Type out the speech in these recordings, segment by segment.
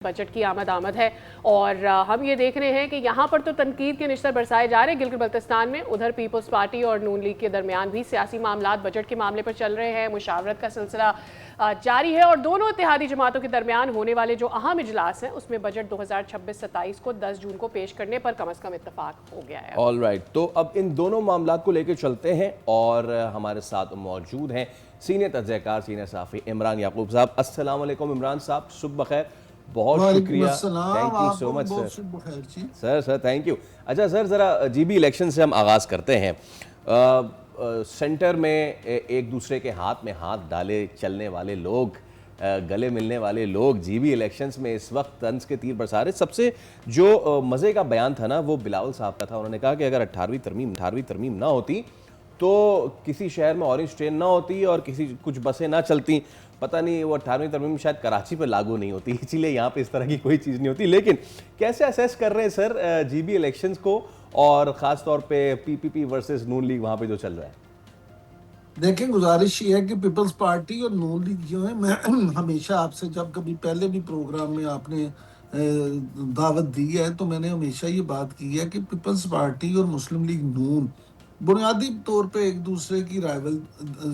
Budget کی آمد ہے اور ہم یہ دیکھ رہے ہیں کہ یہاں پر تو تنقید کے نشتر برسائے جا رہے ہیں گلگت بلتستان میں. ادھر پیپلز پارٹی اور نون لیگ کے درمیان بھی سیاسی معاملات بجٹ کے معاملے پر چل رہے ہیں. مشاورت کا سلسلہ جاری ہے اور دونوں اتحادی جماعتوں کے درمیان ہونے والے جو اہم اجلاس ہیں اس میں بجٹ 2026-27 کو 10 جون کو پیش کرنے پر کم از کم اتفاق ہو گیا ہے. آل رائٹ، تو اب ان دونوں معاملات کو لے کے چلتے ہیں اور ہمارے ساتھ موجود ہیں سینئر تجزیہ کار سینئر صحافی عمران یعقوب صاحب. السلام علیکم عمران صاحب، صبح بخیر. بہت شکریہ، thank you so much sir. Sir thank you. اچھا سر، ذرا جی بی الیکشن سے ہم آغاز کرتے ہیں. سینٹر میں ایک دوسرے کے ہاتھ میں ہاتھ ڈالے چلنے والے لوگ، گلے ملنے والے لوگ جی بی الیکشنز میں اس وقت طنز کے تیر برسا رہے. سب سے جو مزے کا بیان تھا نا وہ بلاول صاحب کا تھا. انہوں نے کہا کہ اگر 18ویں ترمیم نہ ہوتی تو کسی شہر میں اورنج ٹرین نہ ہوتی اور کچھ بسیں نہ چلتی. پتہ نہیں وہ 18ویں ترمیم شاید کراچی پہ لاگو نہیں ہوتی، اسی لیے یہاں پہ اس طرح کی کوئی چیز نہیں ہوتی. لیکن کیسے اسیس کر رہے ہیں سر جی بی الیکشنز کو اور خاص طور پہ پی پی پی ورسز نون لیگ وہاں پہ جو چل رہا ہے؟ دیکھیں، گزارش یہ ہے کہ پیپلز پارٹی اور نون لیگ جو ہے، میں ہمیشہ آپ سے جب کبھی پہلے بھی پروگرام میں آپ نے دعوت دی ہے تو میں نے ہمیشہ یہ بات کی ہے کہ پیپلز پارٹی اور مسلم لیگ نون بنیادی طور پہ ایک دوسرے کی رائیول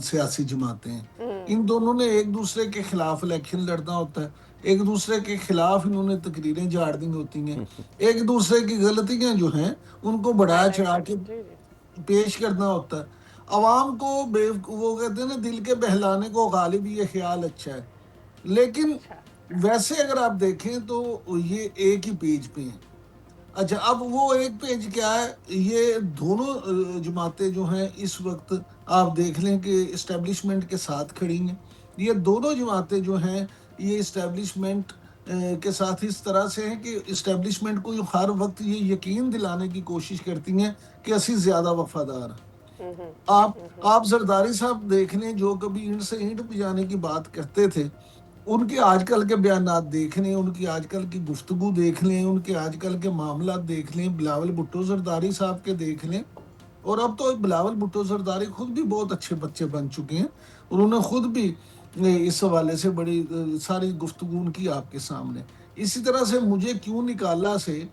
سیاسی جماعتیں ہیں. ان دونوں نے ایک دوسرے کے خلاف الیکشن لڑنا ہوتا ہے، ایک دوسرے کے خلاف انہوں نے تقریریں جھاڑنی ہوتی ہیں، ایک دوسرے کی غلطیاں جو ہیں ان کو بڑھا چڑھا کے پیش کرنا ہوتا ہے. عوام کو وہ کہتے ہیں نا، دل کے بہلانے کو غالب یہ خیال اچھا ہے. لیکن ویسے اگر آپ دیکھیں تو یہ ایک ہی پیج پہ ہیں. اچھا، اب وہ ایک پیج کیا ہے؟ یہ دونوں جماعتیں جو ہیں اس وقت آپ دیکھ لیں کہ اسٹیبلشمنٹ کے ساتھ کھڑی ہیں. یہ دونوں جماعتیں جو ہیں یہ اسٹیبلشمنٹ کے ساتھ اس طرح سے ہیں کہ اسٹیبلشمنٹ کو ہر وقت یہ یقین دلانے کی کوشش کرتی ہیں کہ اسی زیادہ وفادار ہیں. آپ زرداری صاحب دیکھ لیں، جو کبھی اینٹ سے اینٹ بجانے کی بات کرتے تھے، ان کے آج کل کے بیانات دیکھ لیں، ان کی آج کل کی گفتگو دیکھ لیں، ان کے آج کل کے معاملات دیکھ لیں، بلاول بھٹو زرداری صاحب کے دیکھ لیں. اور اب تو بلاول بھٹو زرداری خود بھی بہت اچھے بچے بن چکے ہیں. انہوں نے خود بھی اس حوالے سے بڑی ساری گفتگو ان کی آپ کے سامنے. اسی طرح سے مجھے کیوں نکالا سے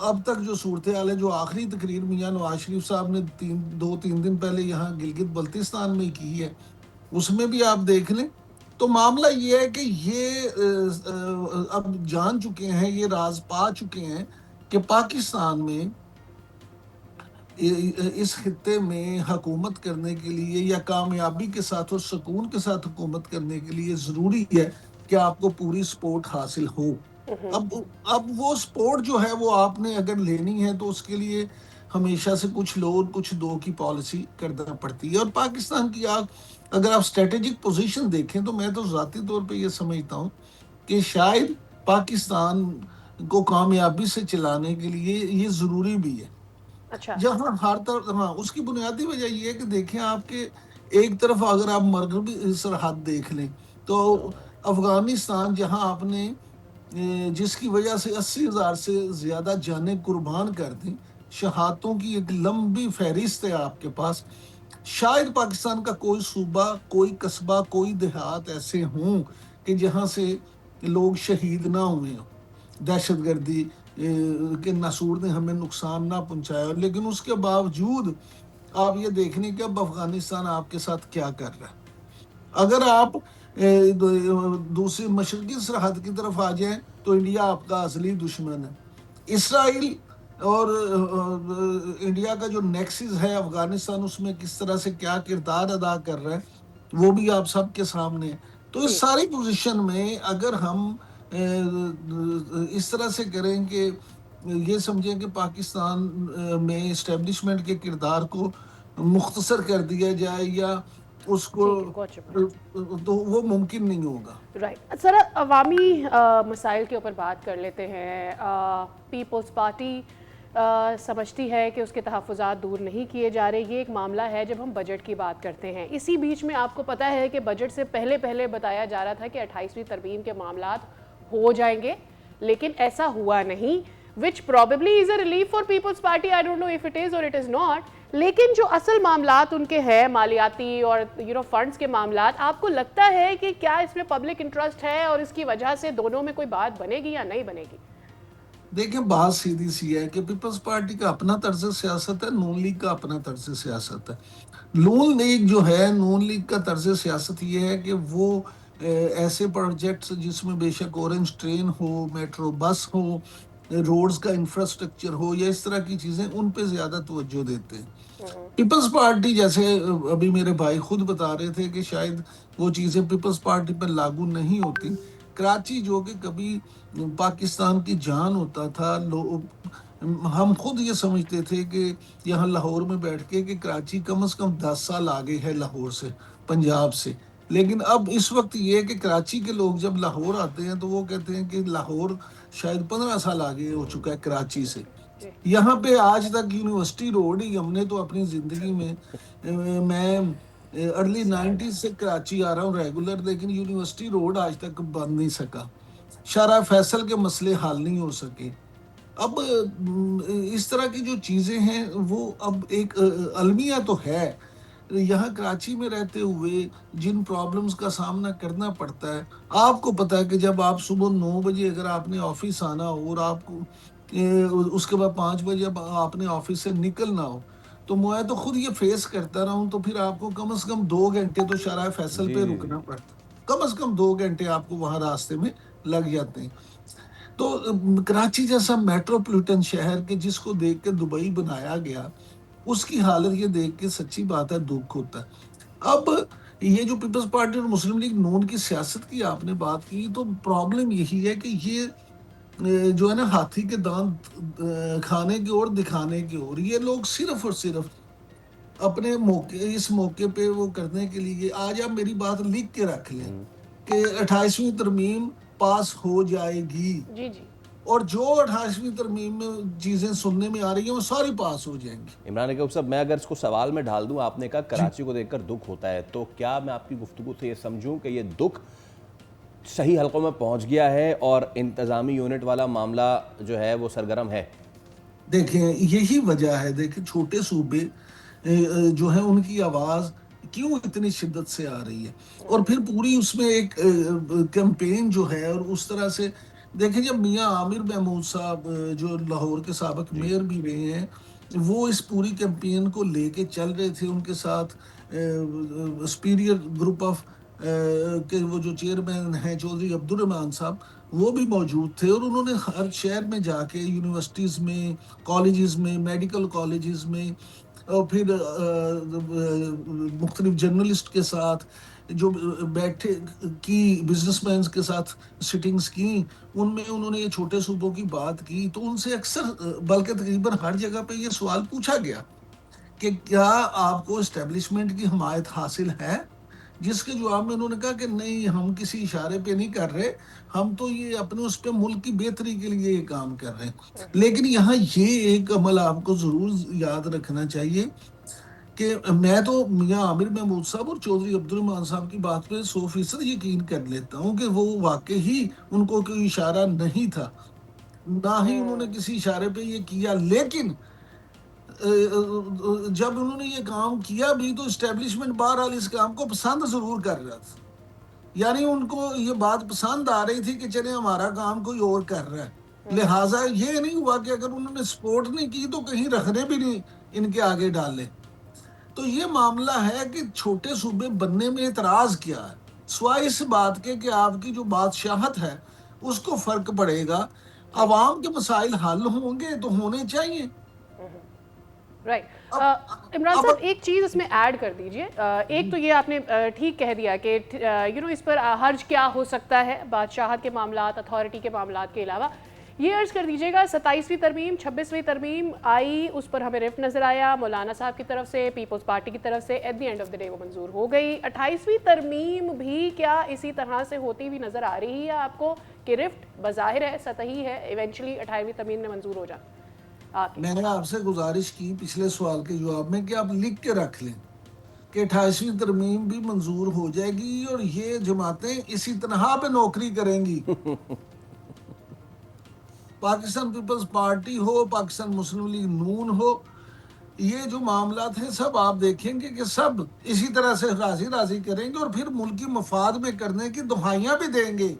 اب تک جو صورتحال ہے، جو آخری تقریر میاں نواز شریف صاحب نے 2-3 دن پہلے یہاں گلگت بلتستان میں کی ہے، اس میں بھی آپ دیکھ لیں تو معاملہ یہ ہے کہ یہ اب جان چکے ہیں، یہ راز پا چکے ہیں کہ پاکستان میں اس خطے میں حکومت کرنے کے لیے یا کامیابی کے ساتھ اور سکون کے ساتھ حکومت کرنے کے لیے ضروری ہے کہ آپ کو پوری سپورٹ حاصل ہو. اب وہ سپورٹ جو ہے وہ آپ نے اگر لینی ہے تو اس کے لیے ہمیشہ سے کچھ لو اور کچھ دو کی پالیسی کرنا پڑتی ہے. اور پاکستان کی اگر آپ اسٹریٹجک پوزیشن دیکھیں تو میں تو ذاتی طور پہ یہ سمجھتا ہوں کہ شاید پاکستان کو کامیابی سے چلانے کے لیے یہ ضروری بھی ہے. جہاں ہر طرف اس کی بنیادی وجہ یہ ہے کہ دیکھیں آپ کے ایک طرف اگر آپ مغربی سرحد دیکھ لیں تو افغانستان، جہاں آپ نے جس کی وجہ سے 80,000 سے زیادہ جانیں قربان کر دیں، شہادتوں کی ایک لمبی فہرست ہے آپ کے پاس. شاید پاکستان کا کوئی صوبہ، کوئی قصبہ، کوئی دیہات ایسے ہوں کہ جہاں سے لوگ شہید نہ ہوئے ہوں، دہشت گردی کہ ناسور نے ہمیں نقصان نہ پہنچایا. لیکن اس کے باوجود آپ یہ دیکھنے کہ اب افغانستان آپ کے ساتھ کیا کر رہا ہے. اگر آپ دوسری مشرقی سرحد کی طرف آ جائیں تو انڈیا آپ کا اصلی دشمن ہے. اسرائیل اور انڈیا کا جو نیکسس ہے افغانستان، اس میں کس طرح سے کیا کردار ادا کر رہا ہے وہ بھی آپ سب کے سامنے ہے. تو اس ساری پوزیشن میں اگر ہم اس طرح سے کریں کہ یہ سمجھیں کہ پاکستان میں اسٹیبلشمنٹ کے کردار کو مختصر کر دیا جائے یا اس کو، تو وہ ممکن نہیں ہوگا. رائٹ سر، عوامی مسائل کے اوپر بات کر لیتے ہیں. پیپلز پارٹی سمجھتی ہے کہ اس کے تحفظات دور نہیں کیے جا رہے. یہ ایک معاملہ ہے جب ہم بجٹ کی بات کرتے ہیں. اسی بیچ میں آپ کو پتہ ہے کہ بجٹ سے پہلے بتایا جا رہا تھا کہ 28ویں ترمیم کے معاملات ہو جائیں گے، لیکن ایسا ہوا نہیں, which probably is a relief for People's Party. I don't know if it is or it is not. لیکن جو اصل معاملات ان کے ہیں مالیاتی اور فنڈز کے معاملات، آپ کو لگتا ہے کہ کیا اس میں پبلک انٹرسٹ ہے اور اس کی وجہ سے دونوں میں کوئی بات بنے گی یا نہیں بنے گی؟ دیکھیں بات سیدھی سی ہے کہ پیپلز پارٹی کا اپنا طرز سیاست ہے، نون لیگ کا اپنا طرز سیاست ہے. نون لیگ جو ہے، نون لیگ کا طرز سیاست یہ ہے کہ وہ ایسے پروجیکٹس جس میں بے شک اورنج ٹرین ہو، میٹرو بس ہو، روڈز کا انفراسٹرکچر ہو یا اس طرح کی چیزیں، ان پہ زیادہ توجہ دیتے ہیں. پیپلز پارٹی جیسے ابھی میرے بھائی خود بتا رہے تھے کہ شاید وہ چیزیں پیپلز پارٹی پر لاگو نہیں ہوتی. کراچی جو کہ کبھی پاکستان کی جان ہوتا تھا، ہم خود یہ سمجھتے تھے کہ یہاں لاہور میں بیٹھ کے کہ کراچی کم از کم 10 سال آگے ہے لاہور سے، پنجاب سے. لیکن اب اس وقت یہ ہے کہ کراچی کے لوگ جب لاہور آتے ہیں تو وہ کہتے ہیں کہ لاہور شاید 15 سال آگے ہو چکا ہے کراچی سے. یہاں پہ آج تک یونیورسٹی روڈ ہی، ہم نے تو اپنی زندگی میں میں ارلی 90s سے کراچی آ رہا ہوں ریگولر، لیکن یونیورسٹی روڈ آج تک بن نہیں سکا. شارع فیصل کے مسئلے حل نہیں ہو سکے. اب اس طرح کی جو چیزیں ہیں وہ اب ایک المیہ تو ہے. یہاں کراچی میں رہتے ہوئے جن پرابلمز کا سامنا کرنا پڑتا ہے، آپ کو پتا ہے کہ جب آپ صبح 9 بجے اگر آپ نے آفس آنا ہو اور آپ کو اس کے بعد 5 بجے آپ نے آفس سے نکلنا ہو، تو میں تو خود یہ فیس کرتا رہا ہوں، تو پھر آپ کو کم از کم 2 گھنٹے تو شارع فیصل پہ رکنا پڑتا. کم از کم 2 گھنٹے آپ کو وہاں راستے میں لگ جاتے ہیں. تو کراچی جیسا میٹروپولیٹن شہر کے جس کو دیکھ کے دبئی بنایا گیا، اس کی حالت یہ دیکھ کے سچی بات ہے دکھ ہوتا ہے. اب یہ جو پیپلز پارٹی اور مسلم لیگ نون کی سیاست کی آپ نے بات کی، تو پرابلم یہی ہے کہ یہ جو ہے نا ہاتھی کے دانت کھانے کی اور دکھانے کی اور، یہ لوگ صرف اور صرف اپنے اس موقع پہ وہ کرنے کے لیے، آج آپ میری بات لکھ کے رکھ لیں کہ 28ویں ترمیم پاس ہو جائے گی، جی جی. اور جو 28ویں ترمیم میں چیزیں سننے میں آ رہی ہیں وہ ساری پاس ہو جائیں گی. عمران یعقوب صاحب، میں اگر اس کو سوال میں ڈھال دوں، آپ نے کہا جی کراچی کو دیکھ کر دکھ ہوتا ہے، تو کیا میں آپ کی گفتگو سے یہ سمجھوں کہ یہ دکھ صحیح حلقوں میں پہنچ گیا ہے اور انتظامی یونٹ والا معاملہ جو ہے وہ سرگرم ہے؟ دیکھیں یہی وجہ ہے، دیکھیں چھوٹے صوبے جو ہیں ان کی آواز کیوں اتنی شدت سے آ رہی ہے، اور پھر پوری اس میں ایک کیمپین جو ہے، اور اس طرح سے دیکھیں جب میاں عامر محمود صاحب جو لاہور کے سابق جی میئر بھی رہے ہیں، وہ اس پوری کیمپین کو لے کے چل رہے تھے، ان کے ساتھ سپیریئر گروپ آف کے وہ جو چیئرمین ہیں چودھری عبدالرحمان صاحب، وہ بھی موجود تھے، اور انہوں نے ہر شہر میں جا کے یونیورسٹیز میں، کالجز میں، میڈیکل کالجز میں، اور پھر مختلف جرنلسٹ کے ساتھ جو بیٹھے کی، بزنس مینز کے ساتھ سٹنگز کی، ان میں انہوں نے یہ چھوٹے صوبوں کی بات کی. تو ان سے اکثر بلکہ تقریباً ہر جگہ پہ یہ سوال پوچھا گیا کہ کیا آپ کو اسٹیبلشمنٹ کی حمایت حاصل ہے، جس کے جواب میں انہوں نے کہا کہ نہیں، ہم کسی اشارے پہ نہیں کر رہے، ہم تو یہ اپنے اس پہ ملک کی بہتری کے لیے یہ کام کر رہے ہیں. لیکن یہاں یہ ایک عمل آپ کو ضرور یاد رکھنا چاہیے کہ میں تو میاں عامر محمود صاحب اور چودھری عبدالرحمان صاحب کی بات پہ 100% یقین کر لیتا ہوں کہ وہ واقعی ان کو کوئی اشارہ نہیں تھا، نہ ہی انہوں نے کسی اشارے پہ یہ کیا. لیکن جب انہوں نے یہ کام کیا بھی تو اسٹیبلشمنٹ بہرحال اس کام کو پسند ضرور کر رہا تھا، یعنی ان کو یہ بات پسند آ رہی تھی کہ چلے ہمارا کام کوئی اور کر رہا ہے. لہٰذا یہ نہیں ہوا کہ اگر انہوں نے سپورٹ نہیں کی تو کہیں رکھنے بھی نہیں ان کے آگے ڈالے. تو یہ معاملہ ہے کہ چھوٹے صوبے بننے میں اعتراض کیا ہے، سوائے اس بات کے کہ آپ کی جو بادشاہت ہے اس کو فرق پڑے گا. عوام کے مسائل حل ہوں گے تو ہونے چاہیے. رائٹ. عمران صاحب ایک چیز اس میں ایڈ کر دیجئے. ایک تو یہ آپ نے ٹھیک کہہ دیا کہ اس پر حرج کیا ہو سکتا ہے بادشاہت کے معاملات، اتھارٹی کے معاملات کے علاوہ. یہ عرض کر دیجئے گا 27ویں ترمیم 26ویں ترمیم آئی، اس پر ہمیں رفٹ نظر آیا مولانا صاحب کی طرف سے، پیپلز پارٹی کی طرف سے، at the end of the day وہ منظور ہو گئی. 28ویں ترمیم بھی کیا اسی طرح سے ہوتی ہوئی نظر آ رہی ہے آپ کو کہ رفٹ بظاہر ہے سطحی ہے، ایونچولی 28ویں ترمیم نے منظور ہو جانا؟ میں نے آپ سے گزارش کی پچھلے سوال کے جواب میں کہ آپ لکھ کے رکھ لیں کہ 28ویں ترمیم بھی منظور ہو جائے گی اور یہ جماعتیں اسی طرح پہ نوکری کریں گی. پاکستان پیپلز پارٹی ہو، پاکستان مسلم لیگ نون ہو، یہ جو معاملات ہیں سب آپ دیکھیں گے کہ سب اسی طرح سے راضی کریں گے اور پھر ملکی مفاد میں کرنے کی دہائیاں بھی دیں گے.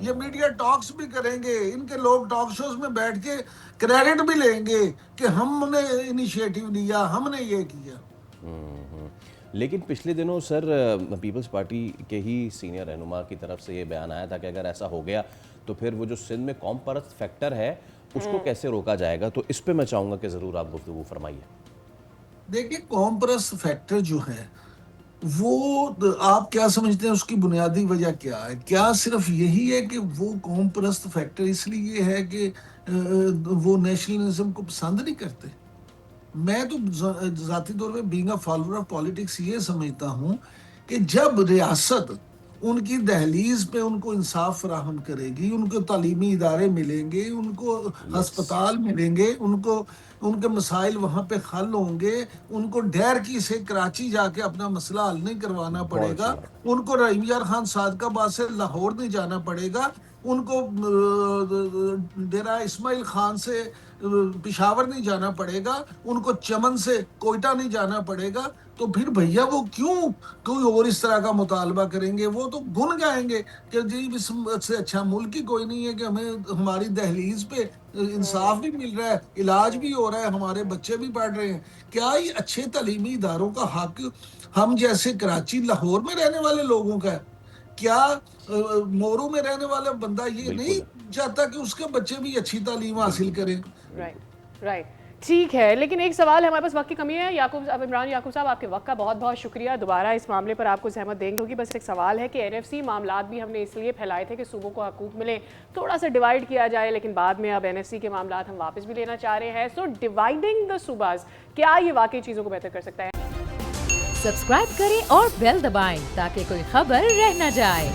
یہ میڈیا ٹاکس بھی کریں گے, ان کے لوگ ٹاک شوز میں بیٹھ کے کریڈٹ بھی لیں گے کہ ہم نے انیشیٹو لیا, ہم نے یہ کیا. لیکن پچھلے دنوں سر پیپلز پارٹی کے ہی سینئر رہنما کی طرف سے یہ بیان آیا تھا کہ اگر ایسا ہو گیا تو پھر وہ جو سندھ میں قوم پرست فیکٹر ہے اس کو کیسے روکا جائے گا, تو اس پہ میں چاہوں گا کہ ضرور آپ گفتگو فرمائیے. دیکھیں قوم پرست فیکٹر جو ہے وہ آپ کیا سمجھتے ہیں اس کی بنیادی وجہ کیا ہے؟ کیا صرف یہی ہے کہ وہ قوم پرست فیکٹر اس لیے ہے کہ وہ نیشنلزم کو پسند نہیں کرتے؟ میں تو ذاتی طور پہ being a follower of politics یہ سمجھتا ہوں کہ جب ریاست ان کی دہلیز پہ ان کو انصاف فراہم کرے گی, ان کو تعلیمی ادارے ملیں گے, ان کو ہسپتال ملیں گے, ان کے مسائل وہاں پہ حل ہوں گے, ان کو ڈیر کی سے کراچی جا کے اپنا مسئلہ حل نہیں کروانا پڑے گا, ان کو رحیم یار خان صادقہ آباد سے لاہور نہیں جانا پڑے گا, ان کو ڈیرہ اسماعیل خان سے پشاور نہیں جانا پڑے گا, ان کو چمن سے کوئٹہ نہیں جانا پڑے گا, تو پھر بھیا وہ کیوں کوئی اور اس طرح کا مطالبہ کریں گے؟ وہ تو گن گائیں گے کہ جی اس سے اچھا ملک ہی کوئی نہیں ہے کہ ہمیں ہماری دہلیز پہ انصاف بھی مل رہا ہے, علاج بھی ہو رہا ہے, ہمارے بچے بھی پڑھ رہے ہیں. کیا یہ اچھے تعلیمی اداروں کا حق ہم جیسے کراچی لاہور میں رہنے والے لوگوں کا ہے؟ کیا مورو میں رہنے والا بندہ یہ نہیں چاہتا کہ اس کے بچے بھی اچھی تعلیم حاصل کریں؟ رائٹ ٹھیک ہے, لیکن ایک سوال ہے, ہمارے پاس وقت کی کمی ہے. عمران یعقوب صاحب آپ کے وقت کا بہت بہت شکریہ. دوبارہ اس معاملے پر آپ کو زحمت دیں گے کیونکہ بس ایک سوال ہے کہ این ایف سی معاملات بھی ہم نے اس لیے پھیلائے تھے کہ صوبوں کو حقوق ملے, تھوڑا سا ڈیوائڈ کیا جائے, لیکن بعد میں اب این ایف سی کے معاملات ہم واپس بھی لینا چاہ رہے ہیں. سو ڈیوائڈنگ دا صوباز, کیا یہ واقعی چیزوں کو بہتر کر سکتا ہے؟ سبسکرائب کریں اور بیل دبائیں تاکہ کوئی خبر رہ نہ جائے.